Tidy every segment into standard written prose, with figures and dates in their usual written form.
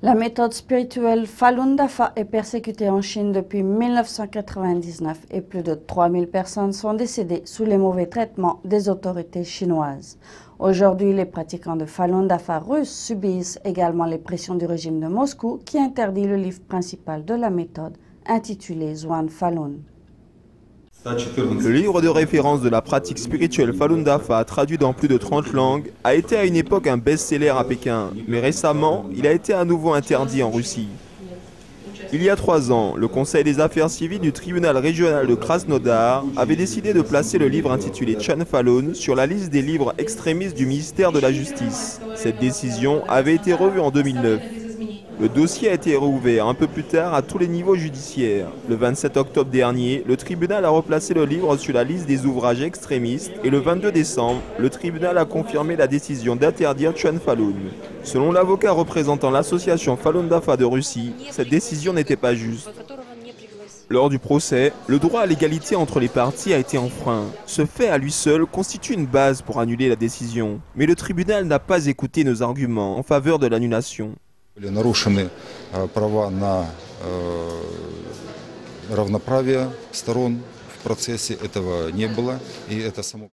La méthode spirituelle Falun Dafa est persécutée en Chine depuis 1999 et plus de 3000 personnes sont décédées sous les mauvais traitements des autorités chinoises. Aujourd'hui, les pratiquants de Falun Dafa russes subissent également les pressions du régime de Moscou qui interdit le livre principal de la méthode intitulé Zhuan Falun. Le livre de référence de la pratique spirituelle Falun Dafa, traduit dans plus de 30 langues, a été à une époque un best-seller à Pékin, mais récemment, il a été à nouveau interdit en Russie. Il y a 3 ans, le Conseil des affaires civiles du tribunal régional de Krasnodar avait décidé de placer le livre intitulé Zhuan Falun sur la liste des livres extrémistes du ministère de la Justice. Cette décision avait été revue en 2009. Le dossier a été rouvert un peu plus tard à tous les niveaux judiciaires. Le 27 octobre dernier, le tribunal a replacé le livre sur la liste des ouvrages extrémistes et le 22 décembre, le tribunal a confirmé la décision d'interdire Zhuan Falun. Selon l'avocat représentant l'association Falun Dafa de Russie, cette décision n'était pas juste. Lors du procès, le droit à l'égalité entre les parties a été enfreint. Ce fait à lui seul constitue une base pour annuler la décision. Mais le tribunal n'a pas écouté nos arguments en faveur de l'annulation. Были нарушены права на равноправие сторон в процессе, этого не было, и это само.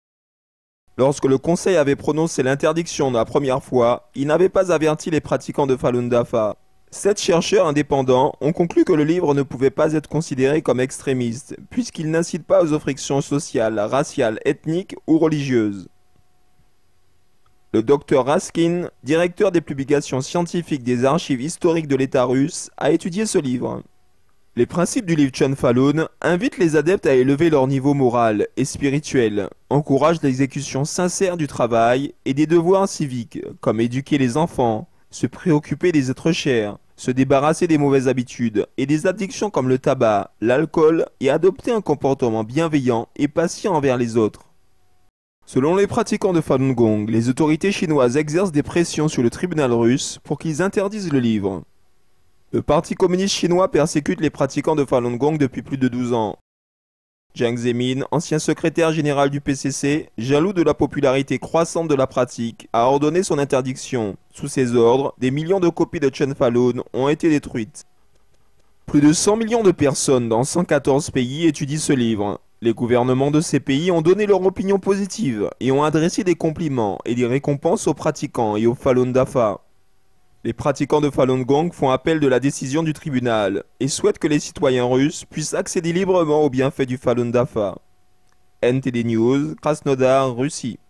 Lorsque le Conseil avait prononcé l'interdiction la première fois, il n'avait pas averti les pratiquants de Falun Dafa. 7 chercheurs indépendants ont conclu que le livre ne pouvait pas être considéré comme extrémiste, puisqu'il n'incite pas aux frictions sociales, raciales, ethniques ou religieuses. Le docteur Raskin, directeur des publications scientifiques des archives historiques de l'État russe, a étudié ce livre. Les principes du livre Zhuan Falun invitent les adeptes à élever leur niveau moral et spirituel, encouragent l'exécution sincère du travail et des devoirs civiques, comme éduquer les enfants, se préoccuper des êtres chers, se débarrasser des mauvaises habitudes et des addictions comme le tabac, l'alcool et adopter un comportement bienveillant et patient envers les autres. Selon les pratiquants de Falun Gong, les autorités chinoises exercent des pressions sur le tribunal russe pour qu'ils interdisent le livre. Le Parti communiste chinois persécute les pratiquants de Falun Gong depuis plus de 12 ans. Jiang Zemin, ancien secrétaire général du PCC, jaloux de la popularité croissante de la pratique, a ordonné son interdiction. Sous ses ordres, des millions de copies de Zhuan Falun ont été détruites. Plus de 100 millions de personnes dans 114 pays étudient ce livre. Les gouvernements de ces pays ont donné leur opinion positive et ont adressé des compliments et des récompenses aux pratiquants et aux Falun Dafa. Les pratiquants de Falun Gong font appel de la décision du tribunal et souhaitent que les citoyens russes puissent accéder librement aux bienfaits du Falun Dafa. NTD News, Krasnodar, Russie.